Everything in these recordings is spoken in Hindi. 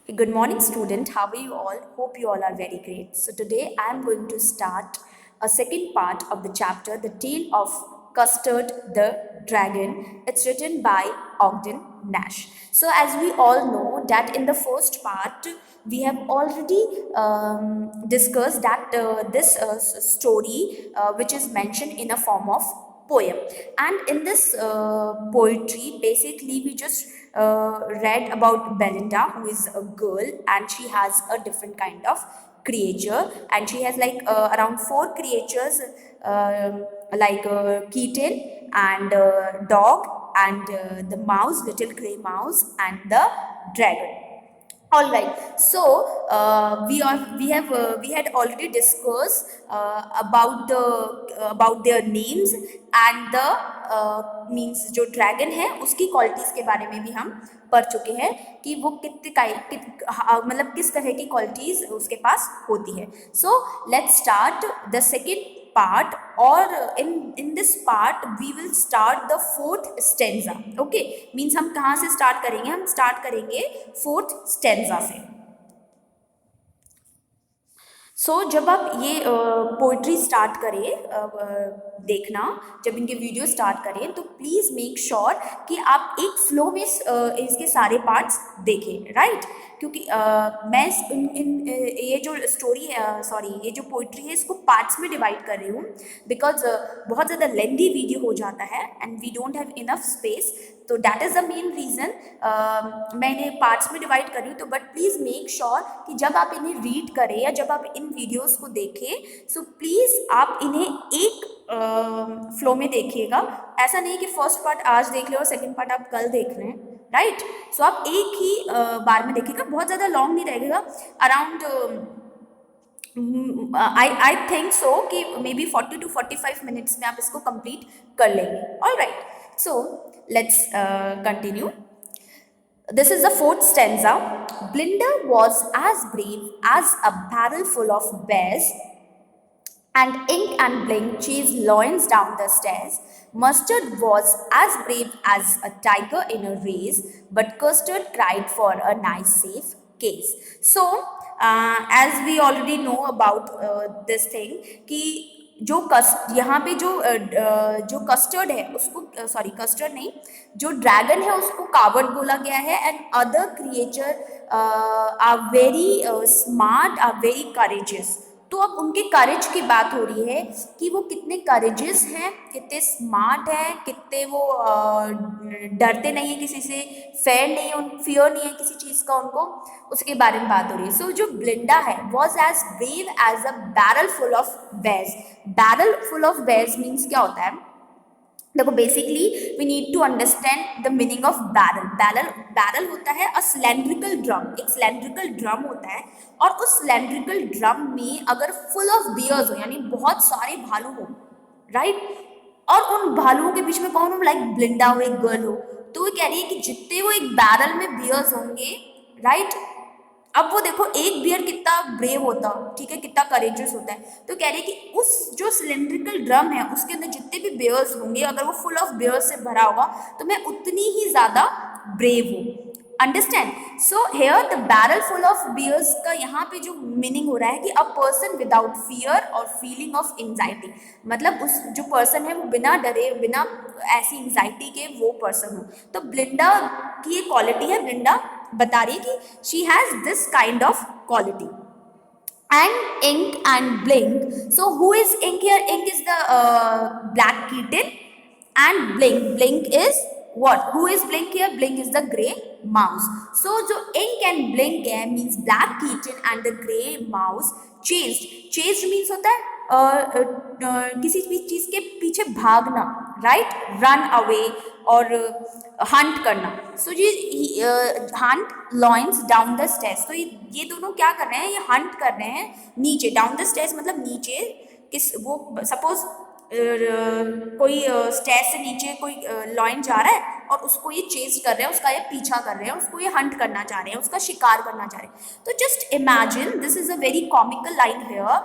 Good morning, student. How are you all? Hope you all are very great. So today I am going to start a second part of the chapter, The Tale of Custard the Dragon. It's written by Ogden Nash. So as we all know that in the first part we have already discussed that this story which is mentioned in a form of poem, and in this poetry basically we just read about Belinda, who is a girl and she has a different kind of creature, and she has like around four creatures, like kitten and dog and the mouse, little gray mouse, and the dragon. All right. So we had already discussed about their names and the means जो ड्रैगन है उसकी क्वालिटीज के बारे में भी हम पढ़ चुके हैं कि वो मतलब किस तरह की क्वालिटीज उसके पास होती है. So let's start the second part, or in this part we will start the fourth stanza. Okay, means हम कहाँ से start करेंगे? हम start करेंगे fourth stanza से. जब आप ये पोइट्री स्टार्ट करें देखना, जब इनके वीडियो स्टार्ट करें तो प्लीज़ मेक श्योर कि आप एक फ्लो में इसके सारे पार्ट्स देखें, राइट? क्योंकि मैं ये जो स्टोरी है, सॉरी, ये जो पोइट्री है इसको पार्ट्स में डिवाइड कर रही हूँ बिकॉज बहुत ज़्यादा लेंदी वीडियो हो जाता है and we don't have enough space. तो that is the main reason मैं इन्हें पार्ट्स में डिवाइड कर रही हूँ. तो बट प्लीज़ मेक श्योर कि जब आप इन्हें रीड करें या जब आप इन वीडियोस को देखें सो प्लीज़ आप इन्हें एक फ्लो में देखिएगा. ऐसा नहीं कि फर्स्ट पार्ट आज देख लें और सेकेंड पार्ट आप कल देख रहे हैं, राइट? सो आप एक ही बार में देखिएगा, बहुत ज़्यादा लॉन्ग नहीं रहेगा. अराउंड आई थिंक सो कि मे बी 40 to 45 मिनट्स में आप इसको कंप्लीट कर लेंगे. All right, so let's continue. This is the fourth stanza. Blinda was as brave as a barrel full of bears, and Ink and Blink chased lions down the stairs. Mustard was as brave as a tiger in a race, but Custard cried for a nice safe case. So, as we already know about this thing, कि यहाँ पे जो कस्टर्ड है उसको, सॉरी कस्टर्ड नहीं, जो ड्रैगन है उसको कावर्ड बोला गया है, and other creature are very smart, are very courageous. तो अब उनके करेज की बात हो रही है कि वो कितने करेजियस हैं, कितने स्मार्ट हैं, कितने वो डरते नहीं हैं किसी से, फेयर नहीं है, फियर नहीं है किसी चीज़ का उनको, उसके बारे में बात हो रही है. सो जो ब्लिंडा है was as brave as a barrel full of bears. Barrel full of bears means क्या होता है? देखो, basically we need to understand the meaning of barrel. Barrel होता है अ सिलेंड्रिकल ड्रम. एक सिलेंड्रिकल ड्रम होता है, और उस सिलेंड्रिकल ड्रम में अगर फुल ऑफ बियर्स हो, यानी बहुत सारे भालू हो, राइट? और उन भालुओं के बीच में कौन हो? लाइक ब्लिंडा हो, एक गर्ल हो. तो वो कह रही है कि जितने वो एक बैरल में बियर्स होंगे, राइट? अब वो देखो एक बियर कितना ब्रेव होता, ठीक है, कितना करेजियस होता है. तो कह रही है कि उस जो सिलेंड्रिकल ड्रम है उसके अंदर जितने भी बियर्स होंगे, अगर वो फुल ऑफ बियर्स से भरा होगा तो मैं उतनी ही ज़्यादा ब्रेव हूँ. Understand? So here the barrel full of bears का यहाँ पे जो मीनिंग हो रहा है कि अ पर्सन विदाउट फियर और फीलिंग ऑफ एंजाइटी. मतलब उस जो पर्सन है वो बिना डरे, बिना ऐसी एंजाइटी के वो पर्सन हो. तो ब्लिंडा की ये क्वालिटी है. ब्लिंडा बता रही है कि she has this kind of quality. And Ink and Blink. So who is Ink here? Ink is the black kitten, and Blink is what? Who is Blink here? Blink is the grey mouse. So जो Ink and Blink है means black kitten and the grey mouse chased. Chased means होता है किसी भी चीज़ के पीछे भागना, राइट? रन अवे और हंट करना. सो जी hunt lions down the stairs. तो ये दोनों क्या कर रहे हैं? ये हंट कर रहे हैं नीचे. डाउन द स्टेयर्स मतलब नीचे, किस वो सपोज कोई स्टेयर्स से नीचे कोई लॉइन जा रहा है और उसको ये चेज कर रहे हैं, उसका ये पीछा कर रहे हैं, उसको ये हंट करना चाह रहे हैं, उसका शिकार करना चाह रहे हैं. तो just imagine, this is a very comical line here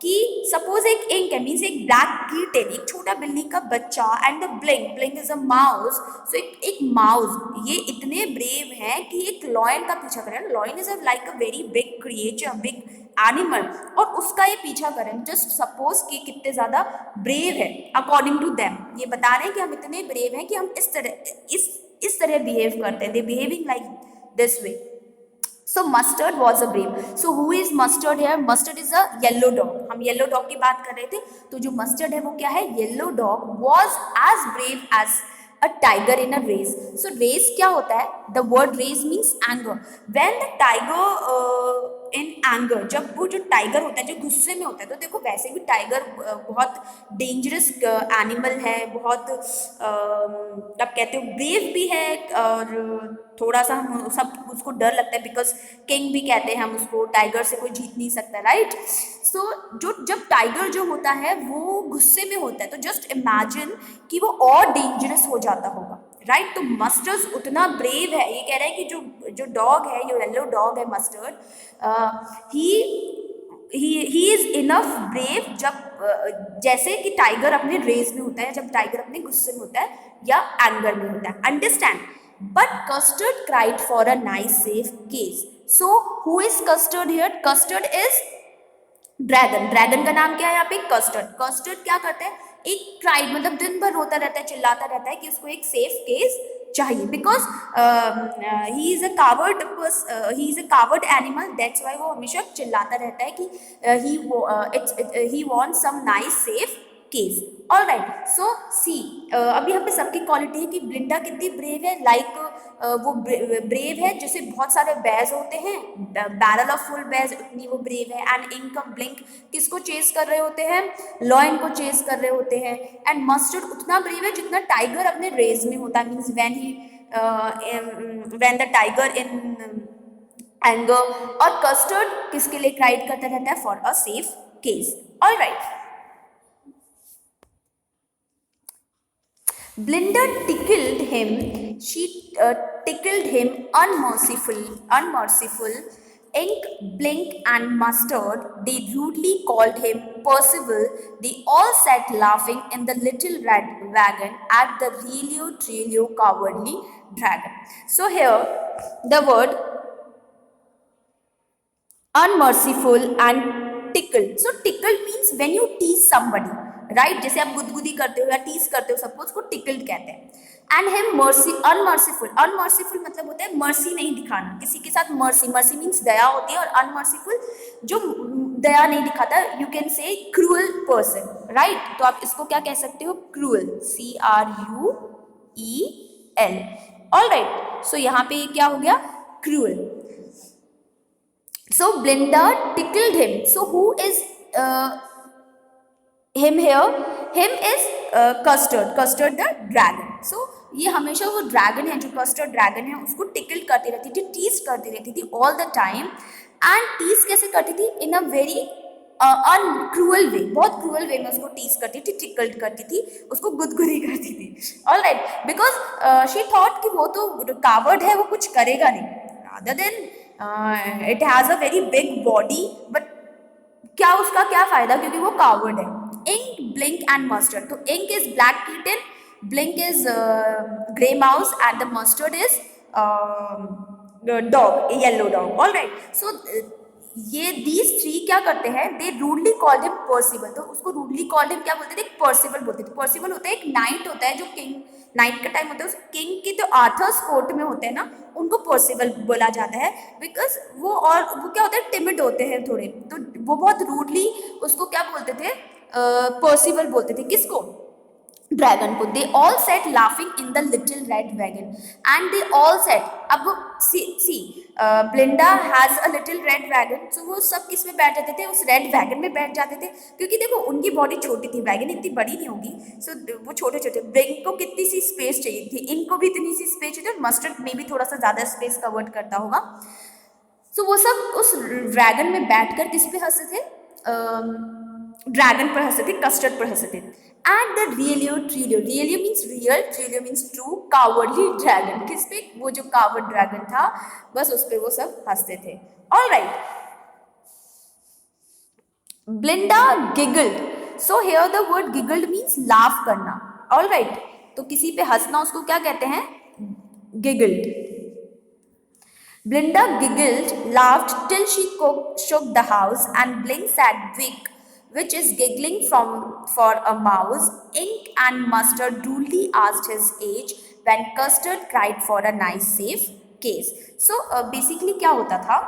कि सपोज एक इंक है, मीन्स एक ब्लैक कीटन, एक छोटा बिल्ली का बच्चा, and the Blink, Blink is a mouse, so एक माउस, ये इतने ब्रेव हैं कि एक लॉयन का पीछा करें। Lion is like a very big creature, big animal, और उसका ये पीछा करें। जस्ट सपोज कि कितने ज्यादा ब्रेव है अकॉर्डिंग टू देम, ये बता रहे हैं कि हम इतने ब्रेव हैं कि हम इस तरह बिहेव करते हैं, they behaving like this way. So mustard was a brave. So who is mustard here? Mustard is a yellow dog. हम yellow dog की बात कर रहे थे, तो जो mustard है वो क्या है? Yellow dog was as brave as a tiger in a race. So race क्या होता है? The word race means anger. When the tiger in anger, जब वो जो टाइगर होता है जो गुस्से में होता है, तो देखो वैसे भी टाइगर बहुत डेंजरस एनिमल है, बहुत अब कहते हो ब्रेव भी है, और थोड़ा सा हम सब उसको डर लगता है, बिकॉज किंग भी कहते हैं हम उसको, टाइगर से कोई जीत नहीं सकता, राइट। सो जो जब टाइगर जो होता है वो गुस्से में होता है, तो जस्ट इमेजिन कि वो और डेंजरस हो जाता होगा, राइट। तो मस्टर्ड उतना ब्रेव है, ये कह रहे हैं कि जो डॉग है, जो येलो डॉग है mustard, he is enough brave, जब जैसे कि टाइगर अपने रेस में होता है, जब टाइगर अपने गुस्से में होता है या एंगर में होता है, understand. But custard cried for a nice safe case. So who is custard here? Custard is dragon. Dragon का नाम क्या है यहाँ पे? कस्टर्ड। कस्टर्ड क्या करता है? एक क्राइड, मतलब दिन भर रोता रहता है, चिल्लाता रहता है कि उसको एक सेफ केस चाहिए, because he is a coward animal, that's why वो हमेशा चिल्लाता रहता है कि he wants some nice safe case. All right, so see, अब यहाँ पे सबकी क्वालिटी है कि ब्लिंडा कितनी ब्रेव है, लाइक वो ब्रेव है जैसे बहुत सारे बैज होते हैं, बैरल ऑफ फुल बैज, उतनी वो ब्रेव है। एंड इनकम ब्लिंक किसको चेस कर रहे होते हैं? लॉयन को चेस कर रहे होते हैं। एंड मस्टर्ड उतना ब्रेव है जितना टाइगर अपने रेस में होता है, means when the tiger in anger. और कस्टर्ड किसके लिए क्राइड करता रहता है? For a safe case. All right, Blinda tickled him. She tickled him unmerciful. Ink, Blink, and Mustard. They rudely called him Percival. They all sat laughing in the little red wagon at the Relio Trilio cowardly dragon. So here, the word unmerciful and tickled. So tickled means when you tease somebody, right, जैसे आप गुदगुदी करते हो या टीज करते हो, सबको उसको टिकल्ड कहते हैं। And him mercy, unmerciful. Unmerciful मतलब होता है मर्सी नहीं दिखाना किसी के साथ। मर्सी, मर्सी मीन्स दया होती है, और अनमर्सीफुल जो दया नहीं दिखाता, you can say cruel person, right. तो आप इसको क्या कह सकते हो? Cruel, CRUEL। ऑल राइट, सो यहाँ पे क्या हो गया? Cruel. So Blinda tickled him. So who is him here? Him is Custard. Custard the dragon. So ये हमेशा वो ड्रैगन है, जो कस्टर्ड ड्रैगन है, उसको टिकल करती रहती थी, टीज करती रहती थी all the time. And tease कैसे करती थी? इन अ वेरी अनक्रूअल वे, बहुत क्रूअल वे में उसको टीज करती थी, टिकल्ड करती थी, उसको गुदगुदी करती थी। All right, because she thought कि वो तो कावर्ड है, वो कुछ करेगा नहीं, rather than it has a very big body, but क्या उसका क्या फायदा, क्योंकि वो कावर्ड है। Ink, Blink and Mustard. तो Ink is black kitten, Blink is grey mouse, and the Mustard is dog, yellow dog. All right, so ये दीज थ्री क्या करते हैं? They rudely called him Percival. तो उसको रूडली कॉल्ड हिम क्या बोलते थे? पर्सिबल बोलते थे। पर्सिबल होता है एक नाइट होता है, जो किंग, नाइट का टाइम होता है, उस किंग की जो आर्थर्स कोर्ट में होते हैं ना, उनको पर्सिबल बोला जाता है, बिकॉज वो, और वो क्या होता है? टिमिड होते हैं थोड़े, तो वो बहुत रूडली उसको क्या बोलते थे? पर्सिबल बोलते थे। किसको? ड्रैगन को। They all sat laughing in the little red wagon, and they all sat, अब see Belinda has a little red wagon, so वो सब किस में बैठ जाते थे? उस रेड वैगन में बैठ जाते थे, क्योंकि देखो उनकी बॉडी छोटी थी, वैगन इतनी बड़ी नहीं होगी, सो वो छोटे छोटे। ब्लिंक को कितनी सी स्पेस चाहिए थी, इनको भी इतनी सी स्पेस चाहिए थी, और मस्टर्ड में भी थोड़ा सा ज़्यादा स्पेस कवर्ड करता होगा। सो वो सब उस ड्रैगन में बैठकर किस पे हंसते थे? ड्रैगन पर हंसते थे, कस्टर्ड पर हंसते थे। And the realio trulio, realio means real, trulio means true, cowardly dragon, किस पे? वो जो कावर्ड ड्रैगन था, बस उस पे वो सब हंसते थे। All right, Blinda giggled. So here the word giggled means laugh करना. All right. तो किसी पे हंसना उसको क्या कहते हैं? Giggled. Blinda giggled, laughed till she shook the house, and Blink said, "Vic, which is giggling for a mouse." Ink and Mustard duly asked his age when Custard cried for a nice safe case. So basically क्या होता था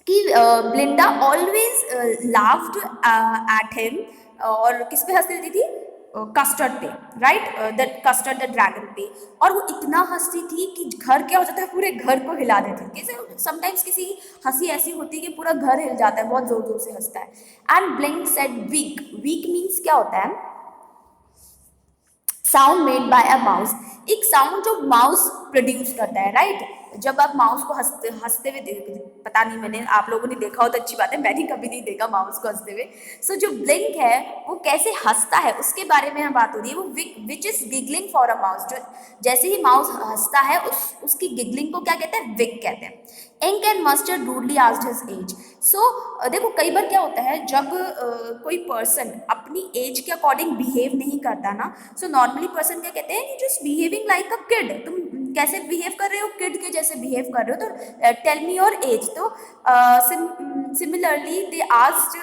कि ब्लिंडा ऑलवेज लाफ्ड एट हिम, और किस पे हंसती रहती थी? कस्टर्ड पे, right, the custard the dragon पे। और वो इतना हंसती थी कि घर क्या हो जाता है, पूरे घर को हिला देती थी। कैसे समटाइम्स किसी हंसी ऐसी होती है कि पूरा घर हिल जाता है, बहुत जोर जोर से हंसता है। And Blink said week. Week means क्या होता है? Sound made by a mouse. एक साउंड जो माउस प्रोड्यूस करता है, राइट। जब आप माउस को हंसते हंसते हुए पता नहीं, मैंने आप लोगों ने देखा हो तो अच्छी बात है, मैंने कभी नहीं देखा माउस को हंसते हुए। सो जो ब्लिंक है वो कैसे हंसता है उसके बारे में हम बात हो रही है। वो which is giggling for a mouse, जो जैसे ही माउस हंसता है उसकी गिगलिंग को क्या कहते हैं? विक कहते हैं। Ink and Mustard rudely asked his age. So देखो कई बार क्या होता है, जब कोई पर्सन अपनी एज के अकॉर्डिंग बिहेव नहीं करता ना, सो नॉर्मली पर्सन क्या कहते हैं? Just behaving like a kid. तुम कैसे बिहेव कर रहे हो? किड के जैसे बिहेव कर रहे हो, तो टेल मी योर एज। तो similarly they asked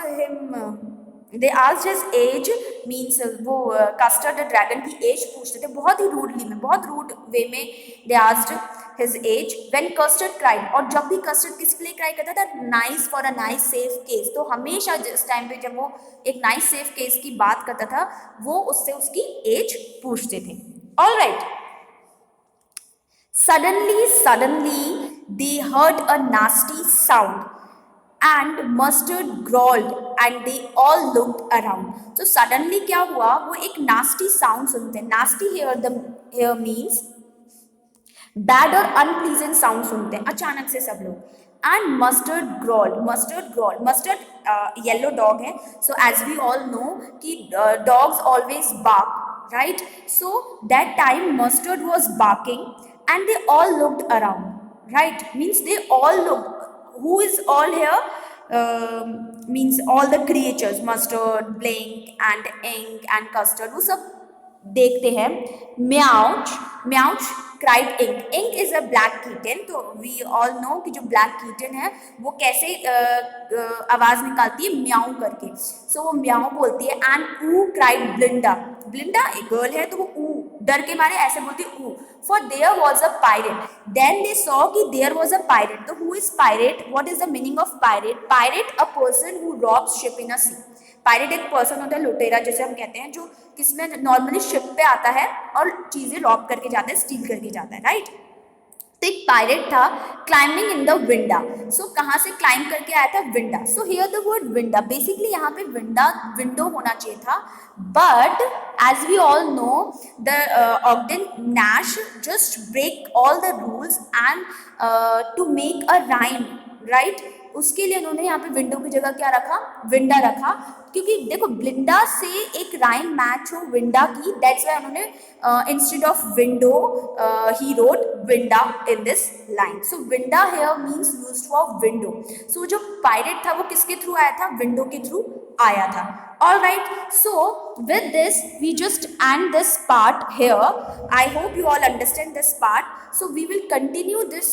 his as, means वो कस्टर्ड ड्रैगन की एज पूछते थे, बहुत ही रूडली में, बहुत रूड वे में they asked his as. When custard cried, और जब भी कस्टर्ड किस लिए क्राई करता था? Nice, for a nice safe case. तो हमेशा जिस टाइम पे जब वो एक नाइस सेफ केस की बात करता था, वो उससे उसकी एज पूछते थे। All right. Suddenly, they heard a nasty sound, and Mustard growled, and they all looked around. So suddenly क्या हुआ? वो एक nasty sound सुनते हैं। Nasty here means बैड और अनप्लीजेंट साउंड सुनते हैं अचानक से सब लोग। एंड मस्टर्ड येलो डॉग है। So as we all know कि dogs always bark, right. So that time Mustard was barking and they all looked around, right, means they all looked. Who is all here? Means all the creatures, Mustard, Blink and Ink and Custard, वो सब देखते हैं। Meowch, meowch cried Ink. Ink is a black kitten. तो वी ऑल नो कि जो ब्लैक कीटन है वो कैसे आवाज निकालती है? म्याऊ करके। सो वो म्याऊ बोलती है। एंड ऊ क्राइड ब्लिंडा। ब्लिंडा एक गर्ल है तो वो ऊ डर के मारे ऐसे बोलती है ऊ। For there was a pirate. Then they saw कि देयर वॉज अ पायरेट। तो who is pirate? What is the meaning of pirate? Pirate a person who robs ship in a sea. Pirate एक पर्सन होता है, लुटेरा जैसे हम कहते हैं, जो किसमें नॉर्मली शिप पे आता है और चीजें रॉब करके जाता है, स्टील करके जाता है, राइट। तो एक पायरेट था क्लाइंबिंग इन द विंडा। सो कहाँ से क्लाइंब करके आया था? Winda. So here the word winda, basically यहाँ पे विंडा विंडो होना चाहिए था, but as we all know the Ogden Nash just break all the rules and to make a rhyme, right. उसके लिए उन्होंने यहाँ पे विंडो की जगह क्या रखा? विंडा रखा, क्योंकि देखो ब्लिंडा से एक राइम मैच हो विंडा की, दैट्स व्हाई उन्होंने instead of window he wrote winda in this line. So winda here means used for window. So जो पायरेट था वो किसके थ्रू आया था? विंडो के थ्रू आया था। All right, so with this we just end this part here. I hope you all understand this part. So we will continue this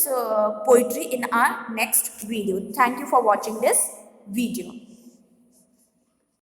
poetry in our next video. Thank you for watching this video.